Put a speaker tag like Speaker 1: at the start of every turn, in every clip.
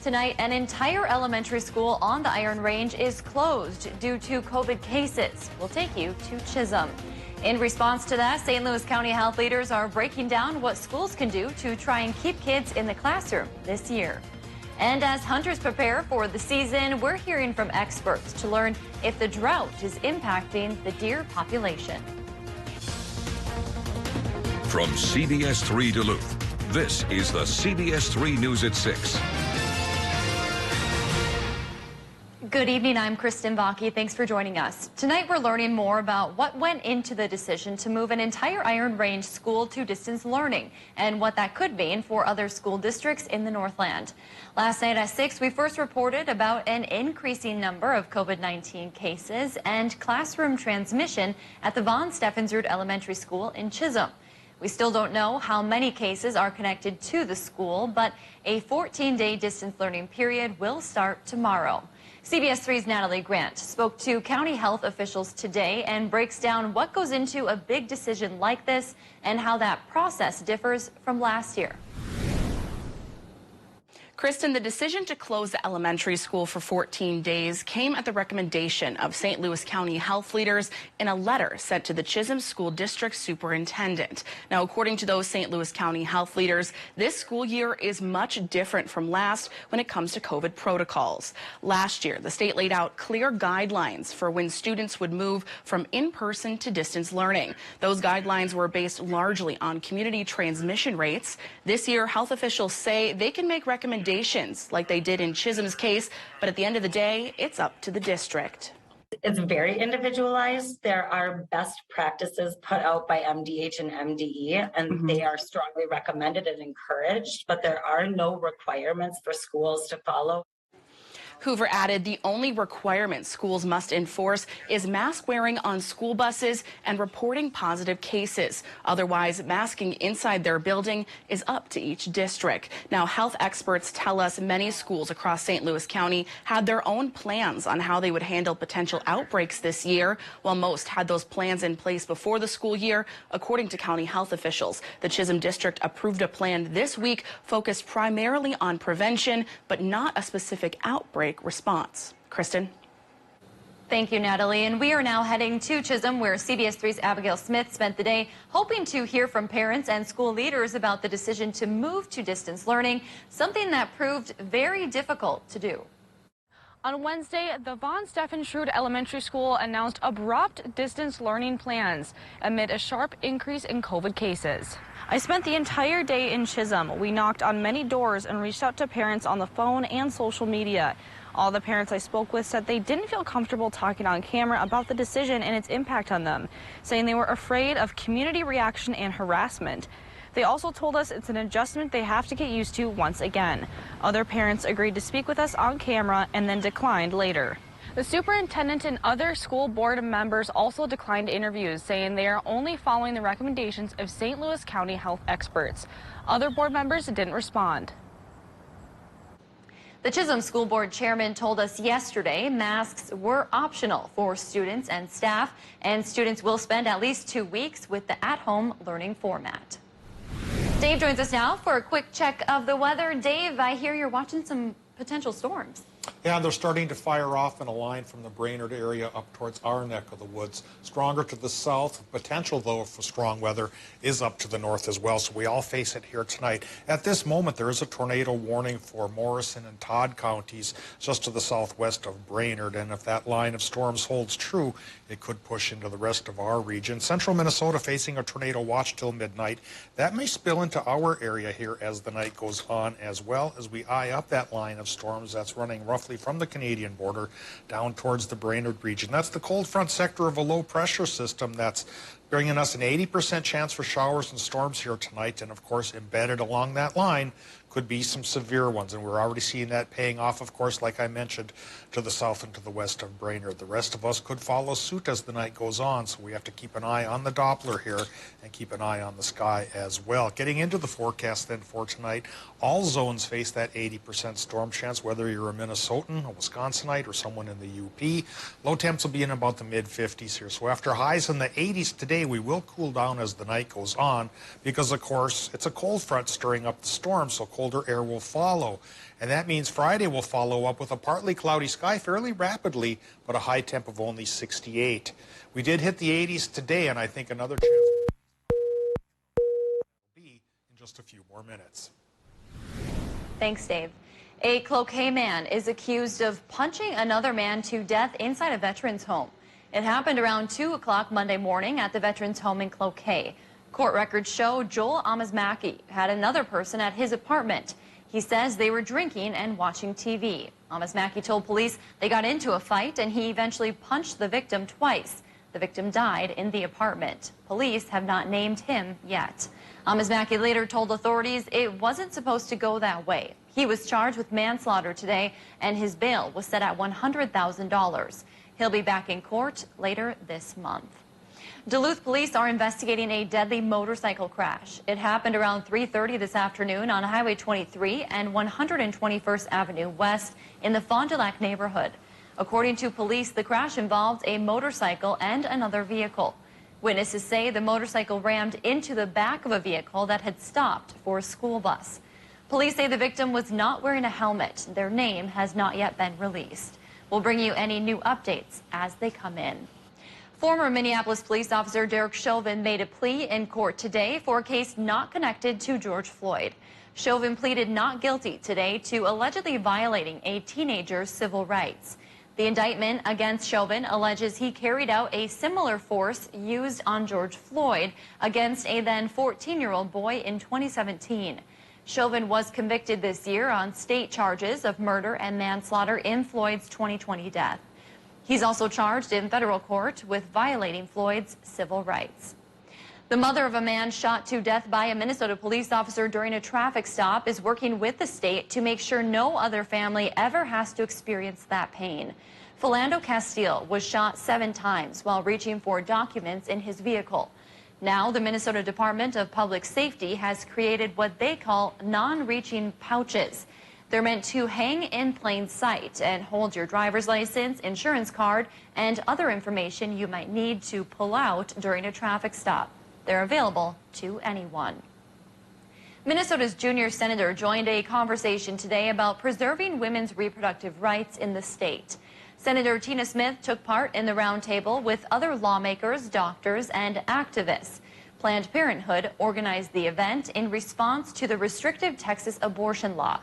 Speaker 1: Tonight, an entire elementary school on the Iron Range is closed due to COVID cases. We'll take you to Chisholm. In response to that, St. Louis County health leaders are breaking down what schools can do to try and keep kids in the classroom this year. And as hunters prepare for the season, we're hearing from experts to learn if the drought is impacting the deer population.
Speaker 2: From CBS 3 Duluth, this is the CBS 3 News at 6.
Speaker 1: Good evening, I'm Kristen Bakke. Thanks for joining us. Tonight we're learning more about what went into the decision to move an entire Iron Range school to distance learning and what that could mean for other school districts in the Northland. Last night at 6, we first reported about an increasing number of COVID-19 cases and classroom transmission at the Von Steffensrud Elementary School in Chisholm. We still don't know how many cases are connected to the school, but a 14-day distance learning period will start tomorrow. CBS 3's Natalie Grant spoke to county health officials today and breaks down what goes into a big decision like this and how that process differs from last year.
Speaker 3: Kristen, the decision to close the elementary school for 14 days came at the recommendation of St. Louis County health leaders in a letter sent to the Chisholm School District Superintendent. Now, according to those St. Louis County health leaders, this school year is much different from last when it comes to COVID protocols. Last year, the state laid out clear guidelines for when students would move from in-person to distance learning. Those guidelines were based largely on community transmission rates. This year, health officials say they can make recommendations like they did in Chisholm's case, but at the end of the day, it's up to the district.
Speaker 4: It's very individualized. There are best practices put out by MDH and MDE, and they are strongly recommended and encouraged, but there are no requirements for schools to follow.
Speaker 3: Hoover added the only requirement schools must enforce is mask wearing on school buses and reporting positive cases. Otherwise, masking inside their building is up to each district. Now, health experts tell us many schools across St. Louis County had their own plans on how they would handle potential outbreaks this year, while most had those plans in place before the school year, according to county health officials. The Chisholm district approved a plan this week focused primarily on prevention, but not a specific outbreak response. Kristen?
Speaker 1: Thank you, Natalie. And we are now heading to Chisholm, where CBS 3's Abigail Smith spent the day hoping to hear from parents and school leaders about the decision to move to distance learning, something that proved very difficult to do.
Speaker 5: On Wednesday, the Von Steffensrud Elementary School announced abrupt distance learning plans amid a sharp increase in COVID cases. I spent the entire day in Chisholm. We knocked on many doors and reached out to parents on the phone and social media. All the parents I spoke with said they didn't feel comfortable talking on camera about the decision and its impact on them, saying they were afraid of community reaction and harassment. They also told us it's an adjustment they have to get used to once again. Other parents agreed to speak with us on camera and then declined later. The superintendent and other school board members also declined interviews, saying they are only following the recommendations of St. Louis County health experts. Other board members didn't respond.
Speaker 1: The Chisholm School Board chairman told us yesterday masks were optional for students and staff, and students will spend at least 2 weeks with the at-home learning format. Dave joins us now for a quick check of the weather. Dave, I hear you're watching some potential storms.
Speaker 6: Yeah, they're starting to fire off in a line from the Brainerd area up towards our neck of the woods. Stronger to the south. Potential, though, for strong weather is up to the north as well, so we all face it here tonight. At this moment, there is a tornado warning for Morrison and Todd counties just to the southwest of Brainerd, and if that line of storms holds true, it could push into the rest of our region. Central Minnesota facing a tornado watch till midnight. That may spill into our area here as the night goes on, as well as we eye up that line of storms that's running roughly from the Canadian border down towards the Brainerd region. That's the cold front sector of a low pressure system that's bringing us an 80% chance for showers and storms here tonight. And of course, embedded along that line could be some severe ones, and we're already seeing that paying off, of course, like I mentioned, to the south and to the west of Brainerd. The rest of us could follow suit as the night goes on, so we have to keep an eye on the Doppler here and keep an eye on the sky as well. Getting into the forecast then for tonight, all zones face that 80% storm chance, whether you're a Minnesotan, a Wisconsinite, or someone in the UP. Low temps will be in about the mid-50s here, so after highs in the 80s today, we will cool down as the night goes on because, of course, it's a cold front stirring up the storm, so cold colder air will follow. And that means Friday will follow up with a partly cloudy sky fairly rapidly, but a high temp of only 68. We did hit the 80s today, and I think another chance will be in just a few more minutes.
Speaker 1: Thanks, Dave. A Cloquet man is accused of punching another man to death inside a veteran's home. It happened around 2 o'clock Monday morning at the veteran's home in Cloquet. Court records show Joel Amasmaki had another person at his apartment. He says they were drinking and watching TV. Amasmaki told police they got into a fight and he eventually punched the victim twice. The victim died in the apartment. Police have not named him yet. Amasmaki later told authorities it wasn't supposed to go that way. He was charged with manslaughter today and his bail was set at $100,000. He'll be back in court later this month. Duluth police are investigating a deadly motorcycle crash. It happened around 3:30 this afternoon on Highway 23 and 121st Avenue West in the Fond du Lac neighborhood. According to police, the crash involved a motorcycle and another vehicle. Witnesses say the motorcycle rammed into the back of a vehicle that had stopped for a school bus. Police say the victim was not wearing a helmet. Their name has not yet been released. We'll bring you any new updates as they come in. Former Minneapolis police officer Derek Chauvin made a plea in court today for a case not connected to George Floyd. Chauvin pleaded not guilty today to allegedly violating a teenager's civil rights. The indictment against Chauvin alleges he carried out a similar force used on George Floyd against a then 14-year-old boy in 2017. Chauvin was convicted this year on state charges of murder and manslaughter in Floyd's 2020 death. He's also charged in federal court with violating Floyd's civil rights. The mother of a man shot to death by a Minnesota police officer during a traffic stop is working with the state to make sure no other family ever has to experience that pain. Philando Castile was shot 7 times while reaching for documents in his vehicle. Now, the Minnesota Department of Public Safety has created what they call non-reaching pouches. They're meant to hang in plain sight and hold your driver's license, insurance card, and other information you might need to pull out during a traffic stop. They're available to anyone. Minnesota's junior senator joined a conversation today about preserving women's reproductive rights in the state. Senator Tina Smith took part in the roundtable with other lawmakers, doctors, and activists. Planned Parenthood organized the event in response to the restrictive Texas abortion law.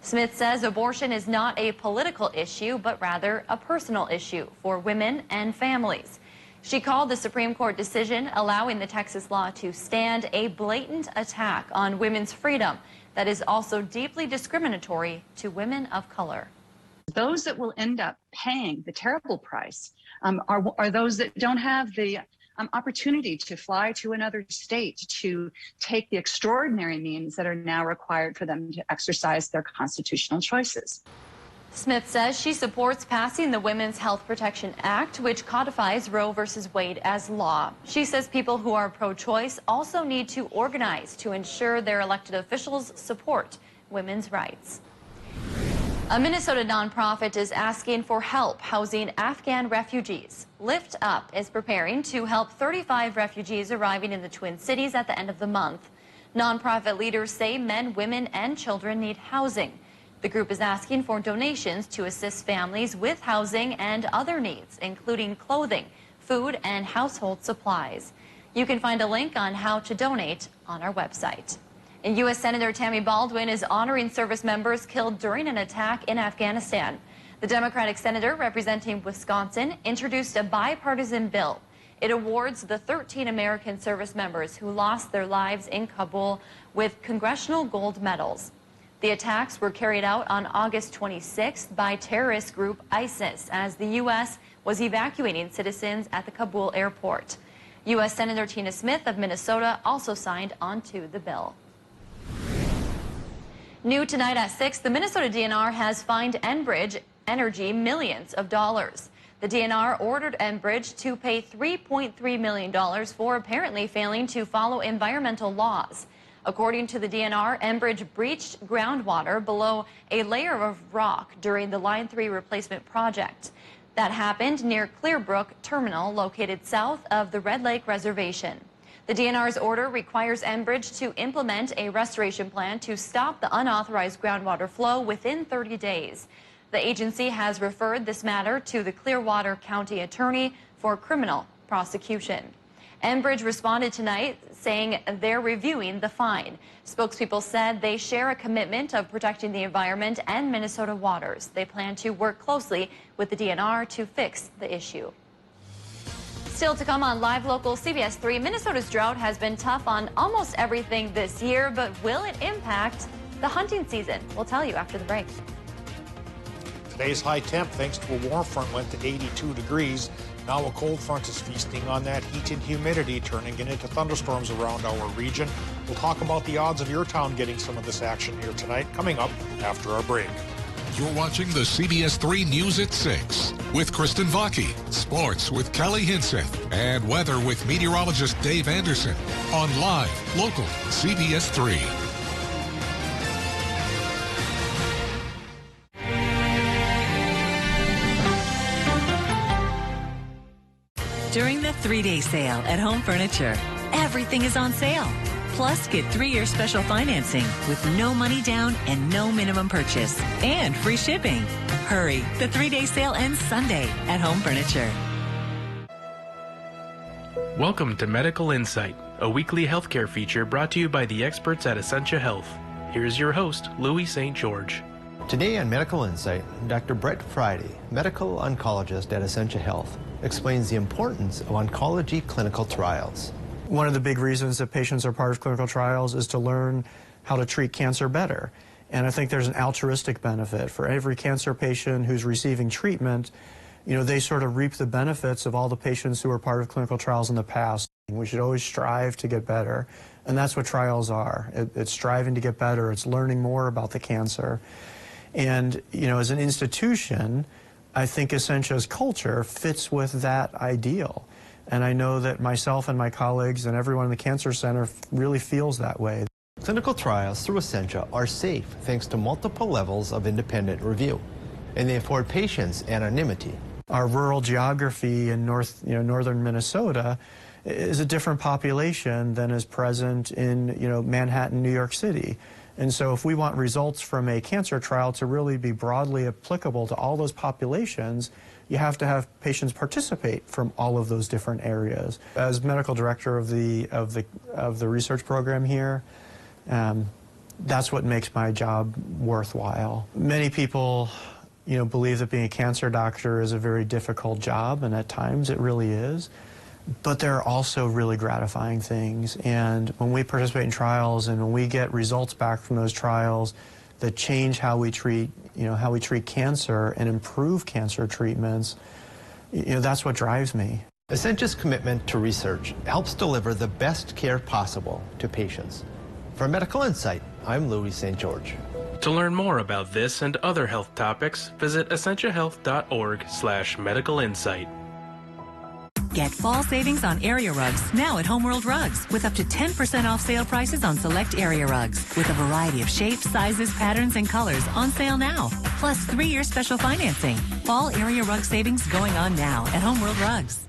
Speaker 1: Smith says abortion is not a political issue, but rather a personal issue for women and families. She called the Supreme Court decision allowing the Texas law to stand a blatant attack on women's freedom that is also deeply discriminatory to women of color.
Speaker 7: Those that will end up paying the terrible price are those that don't have the opportunity to fly to another state, to take the extraordinary means that are now required for them to exercise their constitutional choices.
Speaker 1: Smith says she supports passing the Women's Health Protection Act, which codifies Roe v. Wade as law. She says people who are pro-choice also need to organize to ensure their elected officials support women's rights. A Minnesota nonprofit is asking for help housing Afghan refugees. Lift Up is preparing to help 35 refugees arriving in the Twin Cities at the end of the month. Nonprofit leaders say men, women, and children need housing. The group is asking for donations to assist families with housing and other needs, including clothing, food, and household supplies. You can find a link on how to donate on our website. And U.S. Senator Tammy Baldwin is honoring service members killed during an attack in Afghanistan. The Democratic senator representing Wisconsin introduced a bipartisan bill. It awards the 13 American service members who lost their lives in Kabul with congressional gold medals. The attacks were carried out on August 26th by terrorist group ISIS as the U.S. was evacuating citizens at the Kabul airport. U.S. Senator Tina Smith of Minnesota also signed onto the bill. New tonight at 6, the Minnesota DNR has fined Enbridge Energy millions of dollars. The DNR ordered Enbridge to pay $3.3 million for apparently failing to follow environmental laws. According to the DNR, Enbridge breached groundwater below a layer of rock during the Line 3 replacement project. That happened near Clearbrook Terminal, located south of the Red Lake Reservation. The DNR's order requires Enbridge to implement a restoration plan to stop the unauthorized groundwater flow within 30 days. The agency has referred this matter to the Clearwater County Attorney for criminal prosecution. Enbridge responded tonight saying they're reviewing the fine. Spokespeople said they share a commitment of protecting the environment and Minnesota waters. They plan to work closely with the DNR to fix the issue. Still to come on Live Local CBS 3, Minnesota's drought has been tough on almost everything this year, but will it impact the hunting season? We'll tell you after the break.
Speaker 6: Today's high temp, thanks to a warm front, went to 82 degrees. Now a cold front is feasting on that heat and humidity, turning it into thunderstorms around our region. We'll talk about the odds of your town getting some of this action here tonight, coming up after our break.
Speaker 2: You're watching the CBS 3 News at 6 with Kristen Vaki, sports with Kelly Hinseth, and weather with meteorologist Dave Anderson on Live Local CBS 3.
Speaker 8: During the 3-day sale at Home Furniture, everything is on sale. Plus, get 3-year special financing with no money down and no minimum purchase and free shipping. Hurry, the 3-day sale ends Sunday at Home Furniture.
Speaker 9: Welcome to Medical Insight, a weekly healthcare feature brought to you by the experts at Essentia Health. Here's your host, Louis St. George.
Speaker 10: Today on Medical Insight, Dr. Brett Friday, medical oncologist at Essentia Health, explains the importance of oncology clinical trials.
Speaker 11: One of the big reasons that patients are part of clinical trials is to learn how to treat cancer better. And I think there's an altruistic benefit. For every cancer patient who's receiving treatment, they sort of reap the benefits of all the patients who were part of clinical trials in the past. We should always strive to get better. And that's what trials are. It's striving to get better. It's learning more about the cancer. And, as an institution, I think Essentia's culture fits with that ideal. And I know that myself and my colleagues and everyone in the Cancer Center really feels that way.
Speaker 10: Clinical trials through Essentia are safe thanks to multiple levels of independent review, and they afford patients anonymity.
Speaker 11: Our rural geography in northern Minnesota is a different population than is present in Manhattan, New York City. And so if we want results from a cancer trial to really be broadly applicable to all those populations, you have to have patients participate from all of those different areas. As medical director of the research program here, that's what makes my job worthwhile. Many people, believe that being a cancer doctor is a very difficult job, and at times it really is. But there are also really gratifying things, and when we participate in trials and when we get results back from those trials that change how we treat, how we treat cancer and improve cancer treatments, that's what drives me.
Speaker 10: Essentia's commitment to research helps deliver the best care possible to patients. For Medical Insight, I'm Louis St. George.
Speaker 9: To learn more about this and other health topics, visit essentiahealth.org/medicalinsight.
Speaker 8: Get fall savings on area rugs now at Homeworld Rugs with up to 10% off sale prices on select area rugs with a variety of shapes, sizes, patterns, and colors on sale now. Plus 3-year special financing. Fall area rug savings going on now at Homeworld Rugs.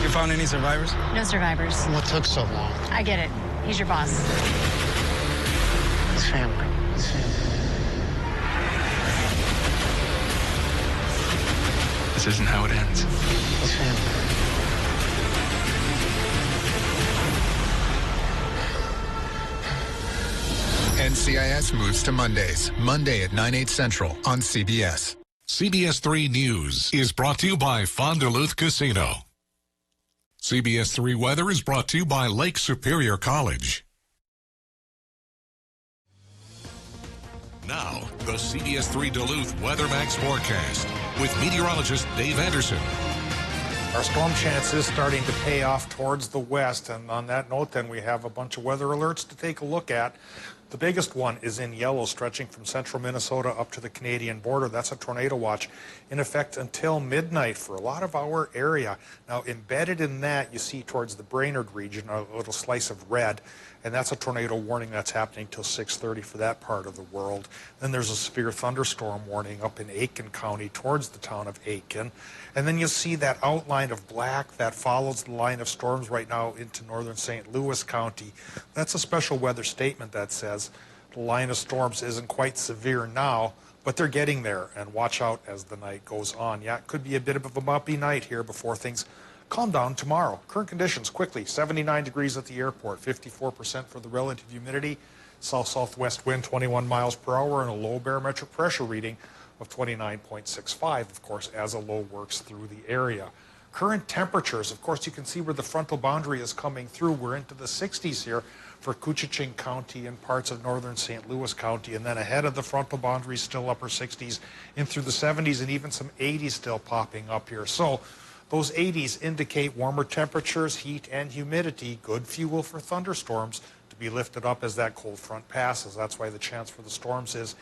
Speaker 12: You found any survivors?
Speaker 13: No survivors.
Speaker 12: What took so long?
Speaker 13: I get it. He's your boss.
Speaker 12: His family. His family.
Speaker 14: This isn't how it ends.
Speaker 12: His family.
Speaker 15: NCIS moves to Mondays. Monday at 9/8 Central on CBS.
Speaker 2: CBS 3 News is brought to you by Duluth Casino. CBS 3 Weather is brought to you by Lake Superior College. Now, the CBS 3 Duluth Weather Max forecast with meteorologist Dave Anderson.
Speaker 6: Our storm chance is starting to pay off towards the west, and on that note, then we have a bunch of weather alerts to take a look at. The biggest one is in yellow, stretching from central Minnesota up to the Canadian border. That's a tornado watch in effect until midnight for a lot of our area. Now, embedded in that, you see towards the Brainerd region a little slice of red, and that's a tornado warning that's happening till 6:30 for that part of the world. Then there's a severe thunderstorm warning up in Aiken County towards the town of Aiken. And then you see that outline of black that follows the line of storms right now into northern St. Louis County. That's a special weather statement that says the line of storms isn't quite severe now, but they're getting there, and watch out as the night goes on. Yeah, it could be a bit of a bumpy night here before things calm down tomorrow. Current conditions quickly, 79 degrees at the airport, 54% for the relative humidity, south-southwest wind 21 miles per hour, and a low barometric pressure reading of 29.65, of course, as a low works through the area. Current temperatures, of course, you can see where the frontal boundary is coming through. We're into the 60s here for Koochiching County and parts of northern St. Louis County, and then ahead of the frontal boundary, still upper 60s, in through the 70s, and even some 80s still popping up here. So those 80s indicate warmer temperatures, heat, and humidity, good fuel for thunderstorms to be lifted up as that cold front passes. That's why the chance for the storms is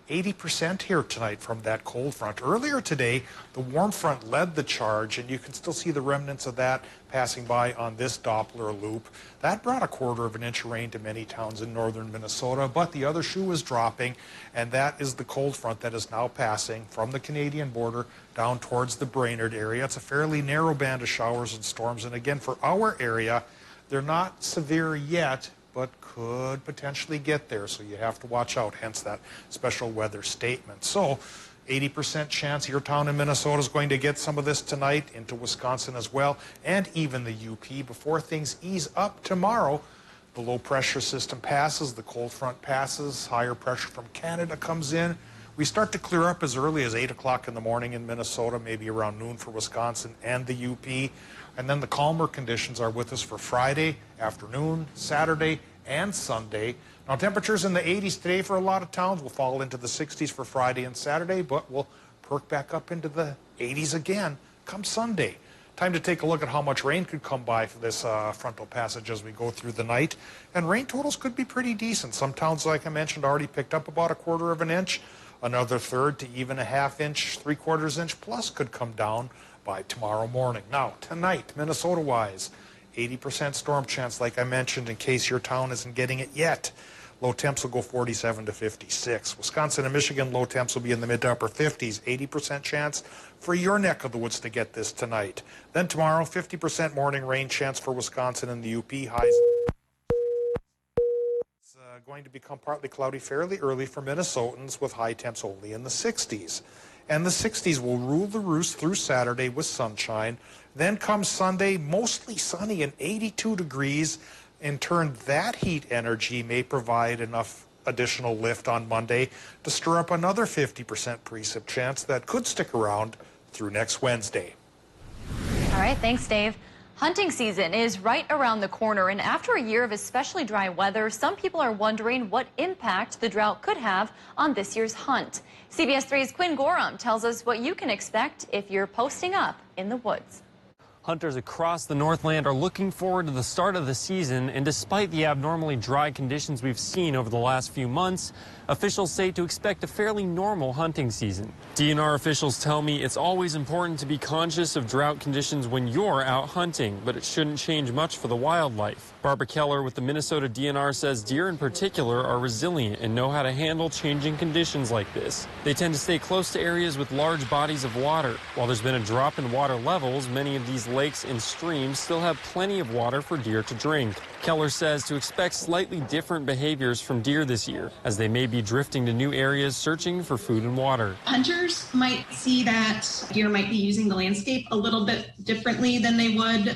Speaker 6: 80% here tonight from that cold front. Earlier today, the warm front led the charge, and you can still see the remnants of that passing by on this Doppler loop. That brought a 1/4 inch of rain to many towns in northern Minnesota, but the other shoe is dropping, and that is the cold front that is now passing from the Canadian border down towards the Brainerd area. It's a fairly narrow band of showers and storms, and again, for our area, they're not severe yet, but could potentially get there, so you have to watch out, hence that special weather statement. So 80% chance your town in Minnesota is going to get some of this tonight, into Wisconsin as well, and even the UP before things ease up tomorrow. The low pressure system passes, the cold front passes, higher pressure from Canada comes in. We start to clear up as early as 8 o'clock in the morning in Minnesota, maybe around noon for Wisconsin and the UP. And then the calmer conditions are with us for Friday afternoon, Saturday, and Sunday. Now, temperatures in the 80s today for a lot of towns will fall into the 60s for Friday and Saturday, but will perk back up into the 80s again come Sunday. Time to take a look at how much rain could come by for this frontal passage as we go through the night. And rain totals could be pretty decent. Some towns, like I mentioned, already picked up about 1/4 inch. Another 1/3 to even a 1/2 inch, 3/4 inch plus could come down by tomorrow morning. Now, tonight, Minnesota-wise, 80% storm chance, like I mentioned, in case your town isn't getting it yet. Low temps will go 47 to 56. Wisconsin and Michigan, low temps will be in the mid to upper 50s. 80% chance for your neck of the woods to get this tonight. Then tomorrow, 50% morning rain chance for Wisconsin and the UP. Highs going to become partly cloudy fairly early for Minnesotans, with high temps only in the 60s. And the 60s will rule the roost through Saturday with sunshine. Then comes Sunday, mostly sunny and 82 degrees. In turn, that heat energy may provide enough additional lift on Monday to stir up another 50% precip chance that could stick around through next Wednesday.
Speaker 1: All right, thanks, Dave. Hunting season is right around the corner, and after a year of especially dry weather, some people are wondering what impact the drought could have on this year's hunt. CBS 3's Quinn Gorham tells us what you can expect if you're posting up in the woods.
Speaker 16: Hunters across the Northland are looking forward to the start of the season, and despite the abnormally dry conditions we've seen over the last few months, officials say to expect a fairly normal hunting season. DNR officials tell me it's always important to be conscious of drought conditions when you're out hunting, but it shouldn't change much for the wildlife. Barbara Keller with the Minnesota DNR says deer in particular are resilient and know how to handle changing conditions like this. They tend to stay close to areas with large bodies of water. While there's been a drop in water levels, many of these lakes and streams still have plenty of water for deer to drink. Keller says to expect slightly different behaviors from deer this year, as they may be drifting to new areas searching for food and water.
Speaker 17: Hunters might see that deer might be using the landscape a little bit differently than they would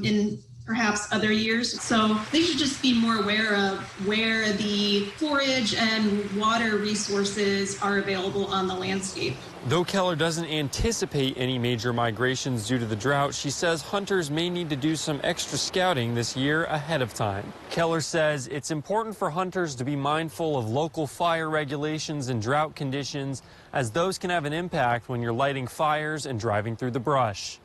Speaker 17: in perhaps other years. So they should just be more aware of where the forage and water resources are available on the landscape.
Speaker 16: Though Keller doesn't anticipate any major migrations due to the drought, she says hunters may need to do some extra scouting this year ahead of time. Keller says it's important for hunters to be mindful of local fire regulations and drought conditions, as those can have an impact when you're lighting fires and driving through the brush.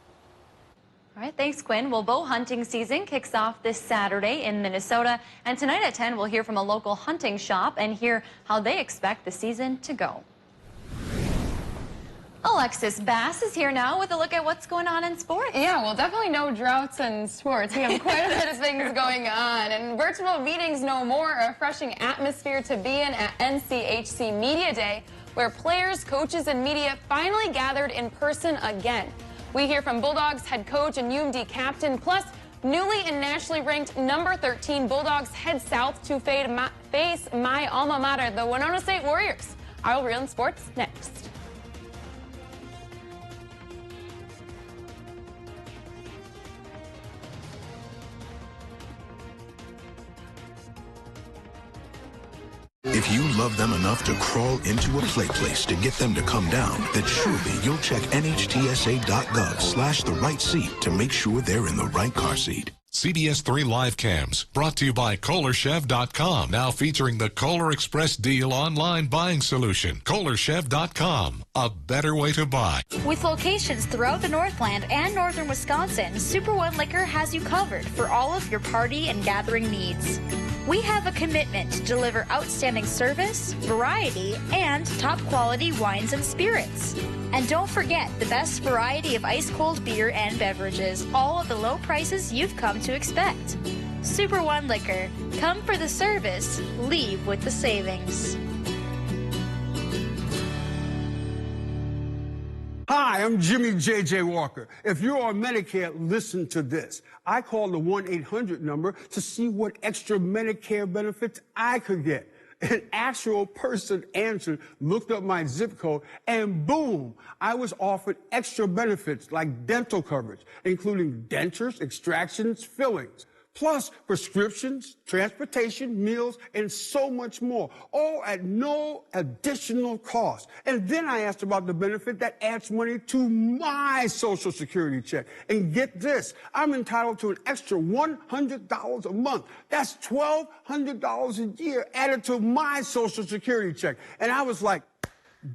Speaker 1: All right, thanks, Quinn. Well, bow hunting season kicks off this Saturday in Minnesota, and tonight at 10, we'll hear from a local hunting shop and hear how they expect the season to go. Alexis Bass is here now with a look at what's going on in sports.
Speaker 18: Yeah, well, definitely no droughts in sports. We have quite a bit of things going on. And virtual meetings no more, a refreshing atmosphere to be in at NCHC Media Day, where players, coaches, and media finally gathered in person again. We hear from Bulldogs head coach and UMD captain, plus newly and nationally ranked number 13 Bulldogs head south to face my alma mater, the Winona State Warriors. I'll reel in sports next.
Speaker 19: If you love them enough to crawl into a play place to get them to come down, then surely you'll check nhtsa.gov/the right seat to make sure they're in the right car seat.
Speaker 2: CBS 3 Live Cams, brought to you by KohlerChev.com, now featuring the Kohler Express Deal online buying solution. KohlerChev.com, a better way to buy.
Speaker 20: With locations throughout the Northland and northern Wisconsin, Super One Liquor has you covered for all of your party and gathering needs. We have a commitment to deliver outstanding service, variety, and top quality wines and spirits. And don't forget the best variety of ice-cold beer and beverages, all at the low prices you've come to expect. Super One Liquor. Come for the service, leave with the savings.
Speaker 21: Hi, I'm Jimmy J.J. Walker. If you're on Medicare, listen to this. I called the 1-800 number to see what extra Medicare benefits I could get. An actual person answered, looked up my zip code, and boom, I was offered extra benefits like dental coverage, including dentures, extractions, fillings, plus prescriptions, transportation, meals, and so much more, all at no additional cost. And then I asked about the benefit that adds money to my Social Security check. And get this, I'm entitled to an extra $100 a month. That's $1,200 a year added to my Social Security check. And I was like,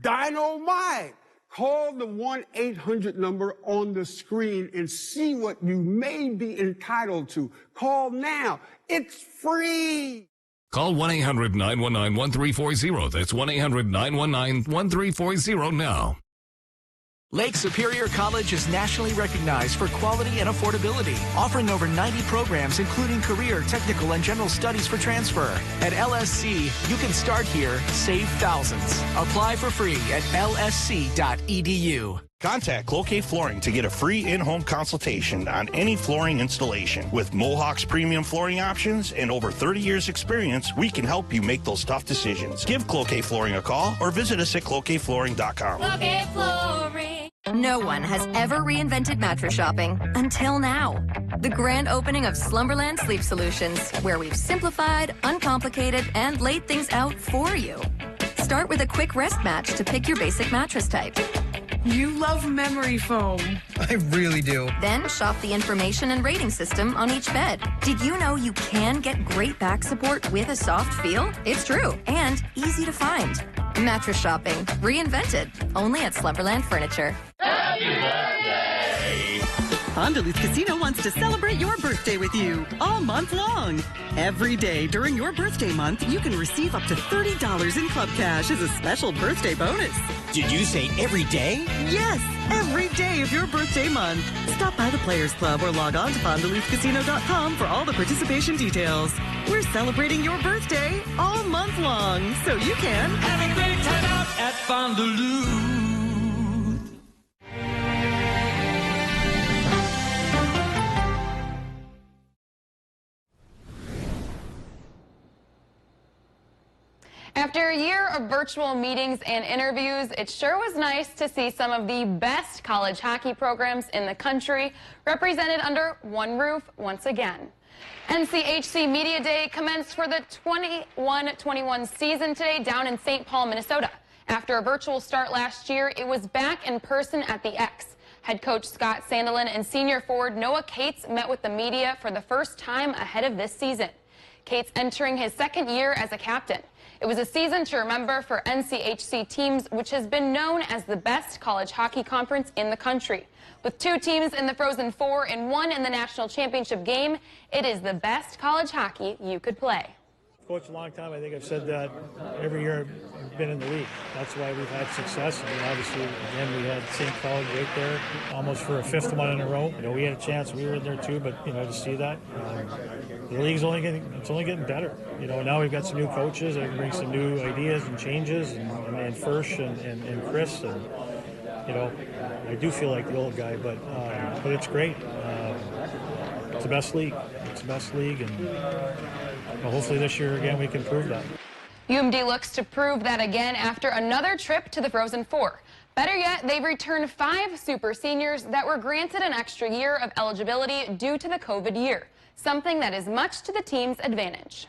Speaker 21: dynamite. Call the 1-800 number on the screen and see what you may be entitled to. Call now. It's free.
Speaker 22: Call 1-800-919-1340. That's 1-800-919-1340 now.
Speaker 23: Lake Superior College is nationally recognized for quality and affordability, offering over 90 programs including career, technical, and general studies for transfer. At LSC, you can start here, save thousands. Apply for free at lsc.edu.
Speaker 24: Contact Cloquet Flooring to get a free in-home consultation on any flooring installation. With Mohawk's premium flooring options and over 30 years experience, we can help you make those tough decisions. Give Cloquet Flooring a call or visit us at cloquetflooring.com.
Speaker 25: Cloquet Flooring. No one has ever reinvented mattress shopping until now. The grand opening of Slumberland Sleep Solutions, where we've simplified, uncomplicated, and laid things out for you. Start with a quick rest match to pick your basic mattress type.
Speaker 26: You love memory foam.
Speaker 27: I really do.
Speaker 25: Then shop the information and rating system on each bed. Did you know you can get great back support with a soft feel? It's true, and easy to find. Mattress shopping, reinvented, only at Slumberland Furniture.
Speaker 28: Happy birthday!
Speaker 29: Duluth Casino wants to celebrate your birthday with you all month long. Every day during your birthday month, you can receive up to $30 in club cash as a special birthday bonus.
Speaker 28: Did you say every day?
Speaker 29: Yes, every day of your birthday month. Stop by the Players Club or log on to FondDuluthCasino.com for all the participation details. We're celebrating your birthday all month long, so you can
Speaker 28: have a great time out at Fondulu.
Speaker 18: After a year of virtual meetings and interviews, it sure was nice to see some of the best college hockey programs in the country represented under one roof once again. NCHC Media Day commenced for the 21-21 season today down in St. Paul, Minnesota. After a virtual start last year, it was back in person at the X. Head coach Scott Sandelin and senior forward Noah Cates met with the media for the first time ahead of this season. Kate's entering his second year as a captain. It was a season to remember for NCHC teams, which has been known as the best college hockey conference in the country. With 2 teams in the Frozen Four and 1 in the national championship game, it is the best college hockey you could play.
Speaker 3: Coached a long time. I think I've said that every year I've been in the league. That's why we've had success. I mean, obviously, again, we had St. Cloud right there, almost for a 5th one in a row. You know, we had a chance. We were in there too, but you know, to see that, the league's only getting better. You know, now we've got some new coaches that can bring some new ideas and changes, and Fersh and Chris, and you know, I do feel like the old guy, but it's great. It's the best league. It's the best league, and well, hopefully this year again we can prove that.
Speaker 18: UMD looks to prove that again after another trip to the Frozen Four. Better yet, they've returned 5 super seniors that were granted an extra year of eligibility due to the COVID year, something that is much to the team's advantage.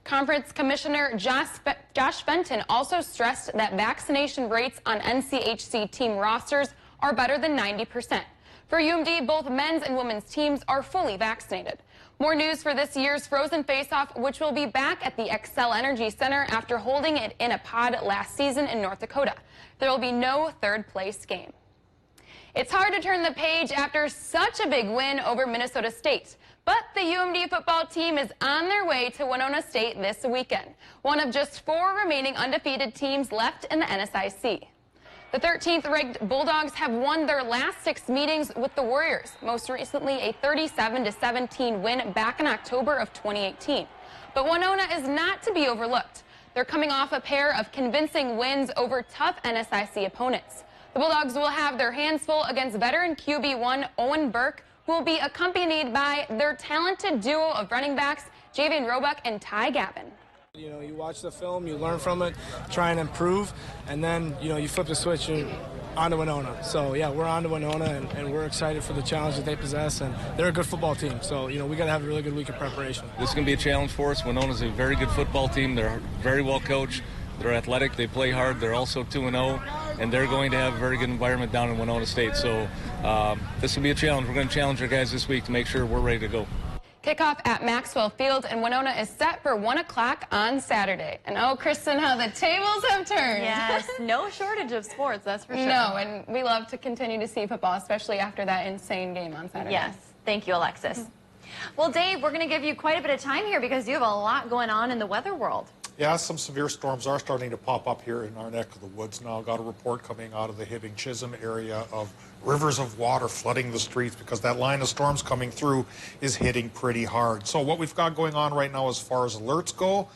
Speaker 18: Conference Commissioner Josh Fenton also stressed that vaccination rates on NCHC team rosters are better than 90%. For UMD, both men's and women's teams are fully vaccinated. More news for this year's Frozen Face-Off, which will be back at the Xcel Energy Center after holding it in a pod last season in North Dakota. There will be no third-place game. It's hard to turn the page after such a big win over Minnesota State. But the UMD football team is on their way to Winona State this weekend, one of just 4 remaining undefeated teams left in the NSIC. The 13th ranked Bulldogs have won their last 6 meetings with the Warriors, most recently a 37-17 win back in October of 2018. But Winona is not to be overlooked. They're coming off a pair of convincing wins over tough NSIC opponents. The Bulldogs will have their hands full against veteran QB1 Owen Burke, who will be accompanied by their talented duo of running backs, Javian Roebuck and Ty Gavin.
Speaker 4: You know, you watch the film, you learn from it, try and improve, and then, you know, you flip the switch and on to Winona. So, yeah, we're on to Winona, and we're excited for the challenge that they possess, and they're a good football team. So, you know, we got to have a really good week of preparation.
Speaker 5: This is going to be a challenge for us. Winona's a very good football team. They're very well coached. They're athletic. They play hard. They're also 2-0, and they're going to have a very good environment down in Winona State. So this will be a challenge. We're going to challenge our guys this week to make sure we're ready to go.
Speaker 18: Kickoff at Maxwell Field, and Winona is set for 1 o'clock on Saturday. And oh, Kristen, how the tables have turned.
Speaker 1: Yes, no shortage of sports, that's for sure.
Speaker 18: No, and we love to continue to see football, especially after that insane game on Saturday.
Speaker 1: Yes, thank you, Alexis. Well, Dave, we're going to give you quite a bit of time here because you have a lot going on in the weather world.
Speaker 6: Yeah, some severe storms are starting to pop up here in our neck of the woods now. Got a report coming out of the Hibbing-Chisholm area of rivers of water flooding the streets because that line of storms coming through is hitting pretty hard. So what we've got going on right now as far as alerts go,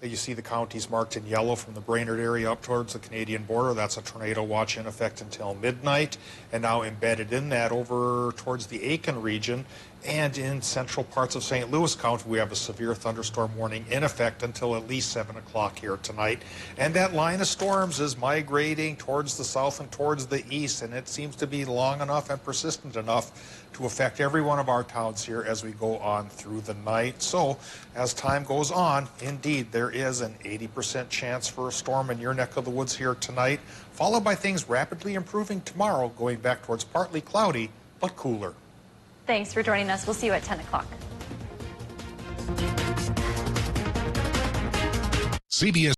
Speaker 6: you see the counties marked in yellow from the Brainerd area up towards the Canadian border. That's a tornado watch in effect until midnight. And now embedded in that over towards the Aiken region and in central parts of St. Louis County, we have a severe thunderstorm warning in effect until at least 7 o'clock here tonight. And that line of storms is migrating towards the south and towards the east, and it seems to be long enough and persistent enough to affect every one of our towns here as we go on through the night. So as time goes on, indeed, there is an 80% chance for a storm in your neck of the woods here tonight, followed by things rapidly improving tomorrow, going back towards partly cloudy, but cooler.
Speaker 1: Thanks for joining us. We'll see you at 10 o'clock.
Speaker 2: CBS